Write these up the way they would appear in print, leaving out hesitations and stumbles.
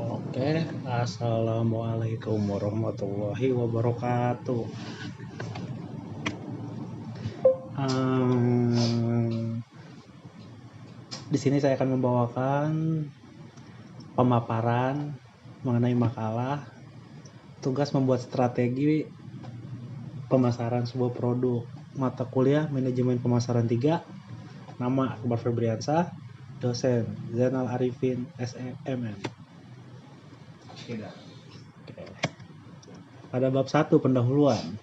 Oke, assalamualaikum warahmatullahi wabarakatuh. Di sini saya akan membawakan pemaparan mengenai makalah tugas membuat strategi pemasaran sebuah produk, mata kuliah manajemen pemasaran 3. Nama Akbar Febriansyah, dosen Zainal Arifin SMM. Pada bab 1 pendahuluan,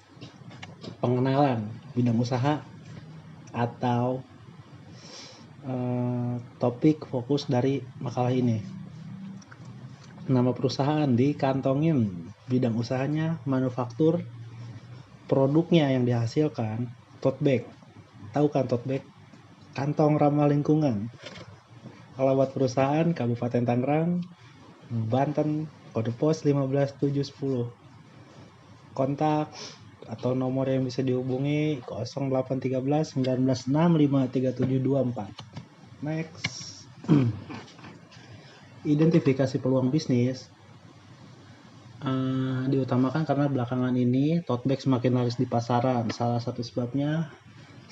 pengenalan bidang usaha atau topik fokus dari makalah ini. Nama perusahaan dikantongin, bidang usahanya manufaktur, produknya yang dihasilkan tote bag. Tahu kan tote bag? Kantong ramah lingkungan. Alamat perusahaan Kabupaten Tangerang, Banten, kode pos 15710. Kontak atau nomor yang bisa dihubungi 0813 1965 53724. Next. Identifikasi peluang bisnis diutamakan karena belakangan ini tote bag semakin laris di pasaran. Salah satu sebabnya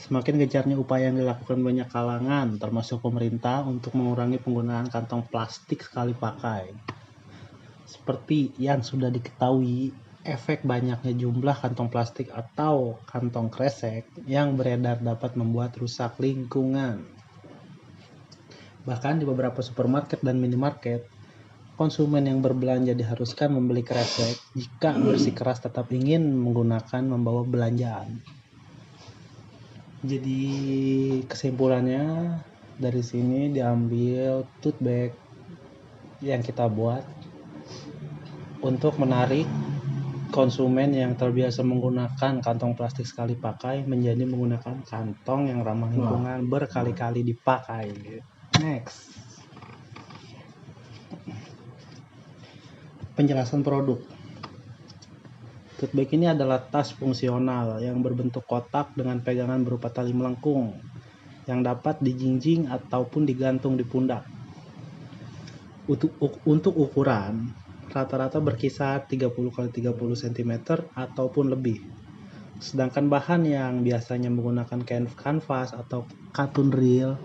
semakin gencarnya upaya yang dilakukan banyak kalangan, termasuk pemerintah, untuk mengurangi penggunaan kantong plastik sekali pakai. Seperti yang sudah diketahui, efek banyaknya jumlah kantong plastik atau kantong kresek yang beredar dapat membuat rusak lingkungan. Bahkan di beberapa supermarket dan minimarket, konsumen yang berbelanja diharuskan membeli kresek jika bersikeras tetap ingin membawa belanjaan. Jadi kesimpulannya dari sini diambil tote bag yang kita buat untuk menarik konsumen yang terbiasa menggunakan kantong plastik sekali pakai menjadi menggunakan kantong yang ramah lingkungan berkali-kali dipakai. Next. Penjelasan produk. Tote bag ini adalah tas fungsional yang berbentuk kotak dengan pegangan berupa tali melengkung yang dapat dijinjing ataupun digantung di pundak. Untuk ukuran, rata-rata berkisar 30x30 cm ataupun lebih. Sedangkan bahan yang biasanya menggunakan kanvas atau katun reel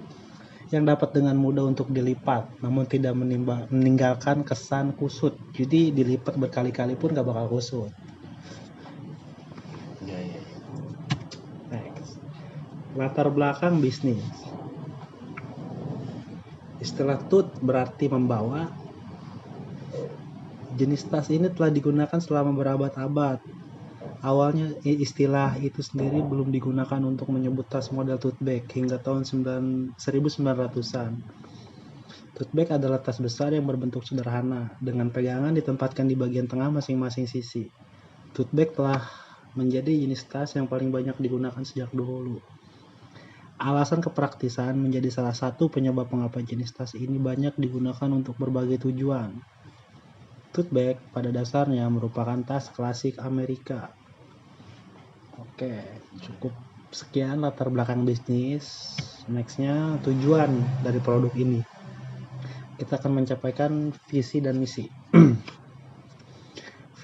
yang dapat dengan mudah untuk dilipat, namun tidak meninggalkan kesan kusut. Jadi dilipat berkali-kali pun gak bakal kusut. Next. Latar belakang bisnis. Istilah tut berarti membawa. Jenis tas ini telah digunakan selama berabad-abad. Awalnya istilah itu sendiri belum digunakan untuk menyebut tas model tote bag hingga tahun 1900-an. Tote bag adalah tas besar yang berbentuk sederhana dengan pegangan ditempatkan di bagian tengah masing-masing sisi. Tote bag telah menjadi jenis tas yang paling banyak digunakan sejak dahulu. Alasan kepraktisan menjadi salah satu penyebab mengapa jenis tas ini banyak digunakan untuk berbagai tujuan. Tote bag pada dasarnya merupakan tas klasik Amerika. Oke, cukup sekian latar belakang bisnis. Nextnya tujuan dari produk ini. Kita akan mencapaikan visi dan misi.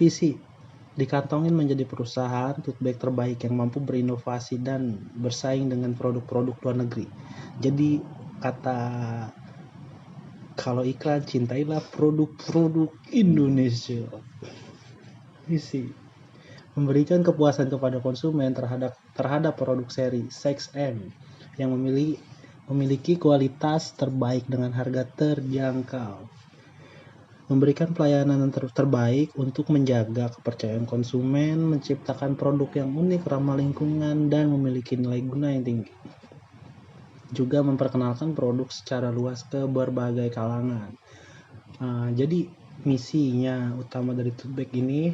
Visi, dikantongin menjadi perusahaan tote bag terbaik yang mampu berinovasi dan bersaing dengan produk-produk luar negeri. Jadi kata kalau iklan, cintailah produk-produk Indonesia. Misi, memberikan kepuasan kepada konsumen terhadap produk seri 6M yang memiliki kualitas terbaik dengan harga terjangkau. Memberikan pelayanan terbaik untuk menjaga kepercayaan konsumen, menciptakan produk yang unik, ramah lingkungan, dan memiliki nilai guna yang tinggi. Juga memperkenalkan produk secara luas ke berbagai kalangan. Jadi misinya utama dari tote bag ini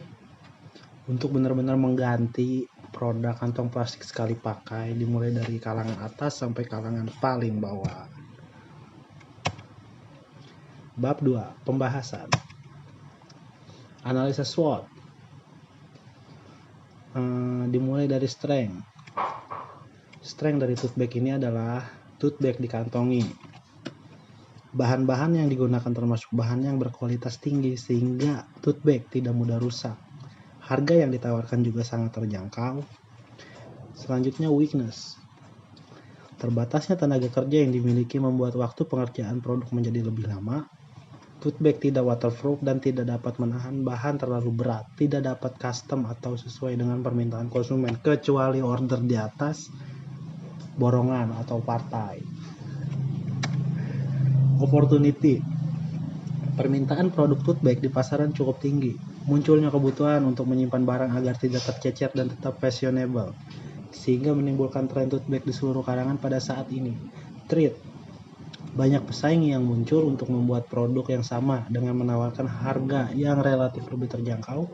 untuk benar-benar mengganti produk kantong plastik sekali pakai, dimulai dari kalangan atas sampai kalangan paling bawah. Bab 2, pembahasan. Analisa SWOT. Dimulai dari strength. Strength dari tote bag ini adalah tote bag dikantongi. Bahan-bahan yang digunakan termasuk bahan yang berkualitas tinggi sehingga tote bag tidak mudah rusak. Harga yang ditawarkan juga sangat terjangkau. Selanjutnya weakness. Terbatasnya tenaga kerja yang dimiliki membuat waktu pengerjaan produk menjadi lebih lama. Tote bag tidak waterproof dan tidak dapat menahan bahan terlalu berat, tidak dapat custom atau sesuai dengan permintaan konsumen kecuali order di atas, borongan atau partai. Opportunity. Permintaan produk tote bag di pasaran cukup tinggi. Munculnya kebutuhan untuk menyimpan barang agar tidak tercecer dan tetap fashionable, sehingga menimbulkan tren tote bag di seluruh kalangan pada saat ini. Threat. Banyak pesaing yang muncul untuk membuat produk yang sama dengan menawarkan harga yang relatif lebih terjangkau.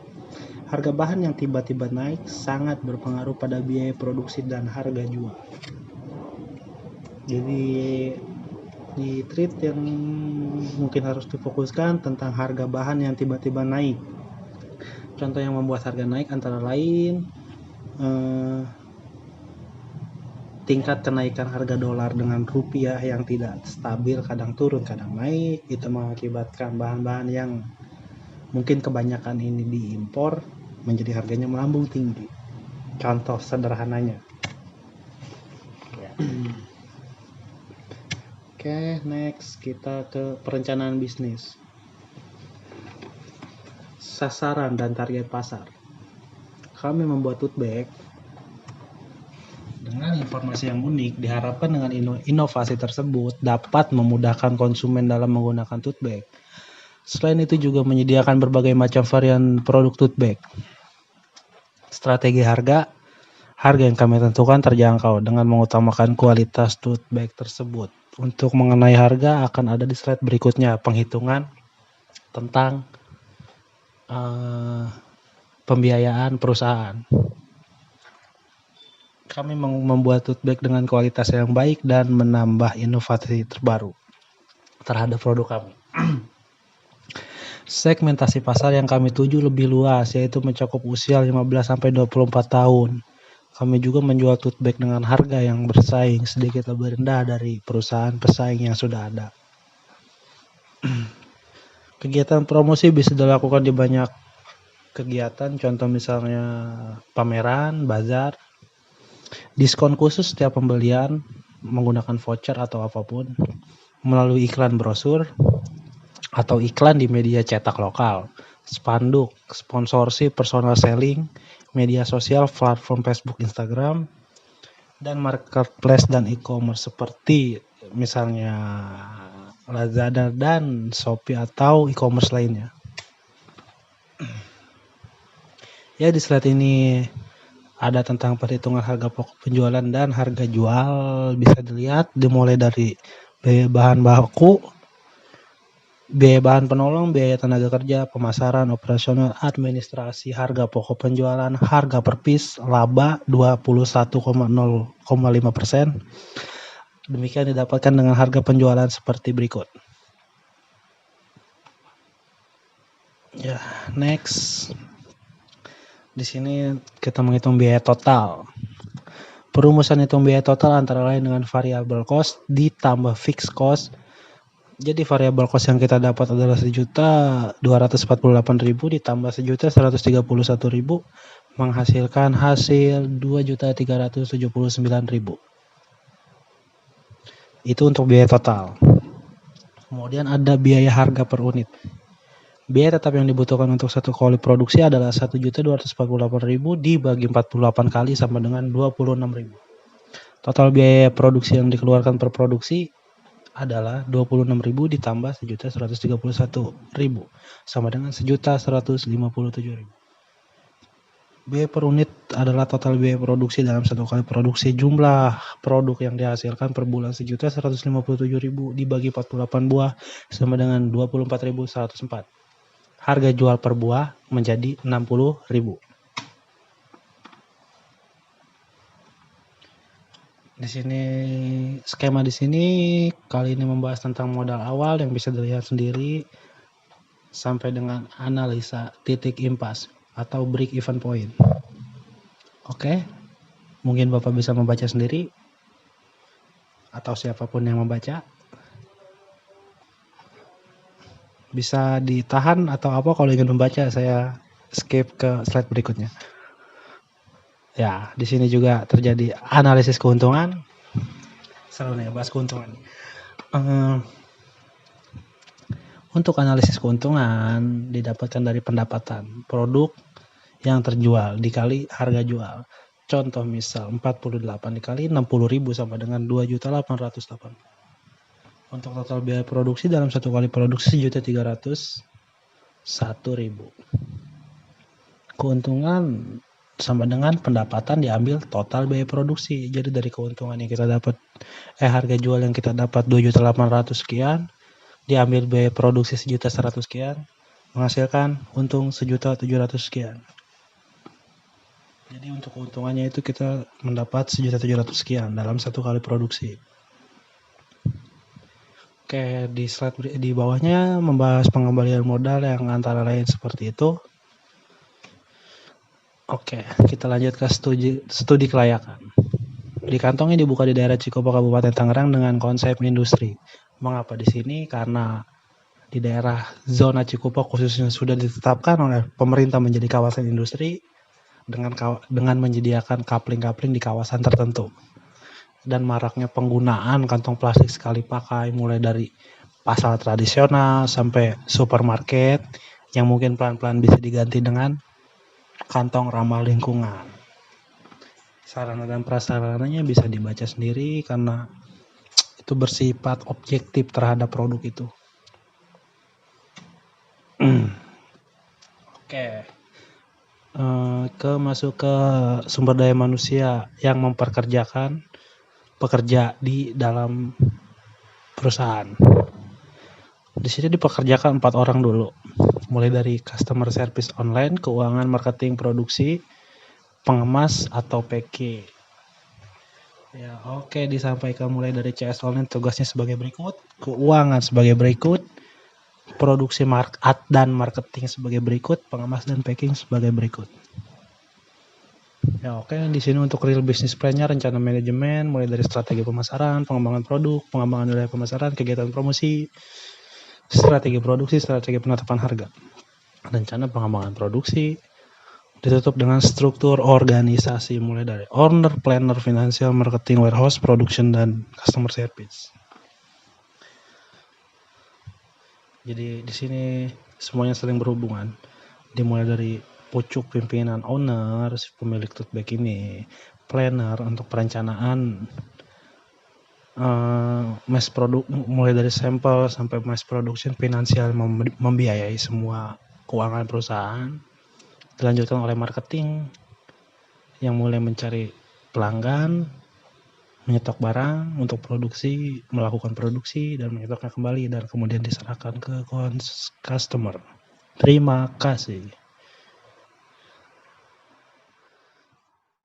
Harga bahan yang tiba-tiba naik sangat berpengaruh pada biaya produksi dan harga jual. Jadi di threat yang mungkin harus difokuskan tentang harga bahan yang tiba-tiba naik. Contoh yang membuat harga naik antara lain tingkat kenaikan harga dolar dengan rupiah yang tidak stabil, kadang turun kadang naik. Itu mengakibatkan bahan-bahan yang mungkin kebanyakan ini diimpor menjadi harganya melambung tinggi. Contoh sederhananya. Oke, next kita ke perencanaan bisnis. Sasaran dan target pasar. Kami membuat tote bag dengan informasi yang unik. Diharapkan dengan inovasi tersebut dapat memudahkan konsumen dalam menggunakan tote bag. Selain itu juga menyediakan berbagai macam varian produk tote bag. Strategi harga yang kami tentukan terjangkau dengan mengutamakan kualitas tote bag tersebut. Untuk mengenai harga akan ada di slide berikutnya, penghitungan tentang pembiayaan perusahaan. Kami membuat tote bag dengan kualitas yang baik dan menambah inovasi terbaru terhadap produk kami. Segmentasi pasar yang kami tuju lebih luas, yaitu mencakup usia 15-24 tahun. Kami juga menjual tote bag dengan harga yang bersaing sedikit lebih rendah dari perusahaan pesaing yang sudah ada. Kegiatan promosi bisa dilakukan di banyak kegiatan, contoh misalnya pameran, bazar, diskon khusus setiap pembelian menggunakan voucher atau apapun, melalui iklan brosur atau iklan di media cetak lokal, spanduk, sponsorship, personal selling, media sosial, platform Facebook, Instagram, dan marketplace dan e-commerce seperti misalnya Lazada dan Shopee atau e-commerce lainnya. Ya, di slide ini ada tentang perhitungan harga pokok penjualan dan harga jual. Bisa dilihat dimulai dari biaya bahan baku, biaya bahan penolong, biaya tenaga kerja, pemasaran, operasional, administrasi, harga pokok penjualan, harga per piece, laba 21,05%. Demikian didapatkan dengan harga penjualan seperti berikut. Ya, next. Di sini kita menghitung biaya total. Perumusan hitung biaya total antara lain dengan variable cost ditambah fixed cost. Jadi variable cost yang kita dapat adalah 1.248.000 ditambah 1.131.000 menghasilkan hasil 2.379.000. Itu untuk biaya total. Kemudian ada biaya harga per unit. Biaya tetap yang dibutuhkan untuk satu kali produksi adalah 1.248.000 dibagi 48 kali sama dengan 26.000. Total biaya produksi yang dikeluarkan per produksi adalah 26.000 ditambah 1.131.000 sama dengan 1.157.000. Biaya per unit adalah total biaya produksi dalam satu kali produksi. Jumlah produk yang dihasilkan per bulan 1.157.000 dibagi 48 buah sama dengan 24.104. Harga jual per buah menjadi 60.000. Di sini skema di sini kali ini membahas tentang modal awal yang bisa dilihat sendiri sampai dengan analisa titik impas atau break even point. Oke, mungkin Bapak bisa membaca sendiri atau siapapun yang membaca. Bisa ditahan atau apa kalau ingin membaca, saya skip ke slide berikutnya. Ya, di sini juga terjadi analisis keuntungan. Seru nih bahas keuntungan. Untuk analisis keuntungan didapatkan dari pendapatan produk yang terjual dikali harga jual. Contoh misal 48 dikali 60.000 sama dengan 2.880.000. Untuk total biaya produksi dalam satu kali produksi 1.301.000. Keuntungan sama dengan pendapatan diambil total biaya produksi. Jadi dari keuntungan yang kita dapat harga jual yang kita dapat 2.800.000 sekian, diambil biaya produksi 1.100.000 sekian, menghasilkan untung 1.700.000 sekian. Jadi untuk keuntungannya itu kita mendapat 1.700.000 sekian dalam satu kali produksi. Oke, di slide di bawahnya membahas pengembalian modal yang antara lain seperti itu. Oke, kita lanjut ke studi kelayakan. Di kantong ini dibuka di daerah Cikopo, Kabupaten Tangerang dengan konsep industri. Mengapa di sini? Karena di daerah zona Cikopo khususnya sudah ditetapkan oleh pemerintah menjadi kawasan industri dengan menyediakan kapling-kapling di kawasan tertentu. Dan maraknya penggunaan kantong plastik sekali pakai mulai dari pasar tradisional sampai supermarket yang mungkin pelan-pelan bisa diganti dengan kantong ramah lingkungan. Sarana dan prasarananya bisa dibaca sendiri karena itu bersifat objektif terhadap produk itu. Oke. Masuk ke sumber daya manusia yang memperkerjakan pekerja di dalam perusahaan. Di sini dipekerjakan 4 orang dulu, mulai dari customer service online, keuangan, marketing, produksi, pengemas atau PK. Ya, oke, disampaikan mulai dari CS online tugasnya sebagai berikut, keuangan sebagai berikut, produksi dan marketing sebagai berikut, pengemas dan packing sebagai berikut. Ya, oke, di sini untuk real business plan-nya rencana manajemen mulai dari strategi pemasaran, pengembangan produk, pengembangan wilayah pemasaran, kegiatan promosi, strategi produksi, strategi penetapan harga, rencana pengembangan produksi, ditutup dengan struktur organisasi mulai dari owner, planner, financial, marketing, warehouse, production, dan customer service. Jadi di sini semuanya saling berhubungan, dimulai dari pucuk pimpinan owner, pemilik tote bag ini, planner untuk perencanaan mass produk mulai dari sampel sampai mass production, finansial membiayai semua keuangan perusahaan, dilanjutkan oleh marketing yang mulai mencari pelanggan, menyetok barang untuk produksi, melakukan produksi dan menyetoknya kembali dan kemudian diserahkan ke customer. Terima kasih.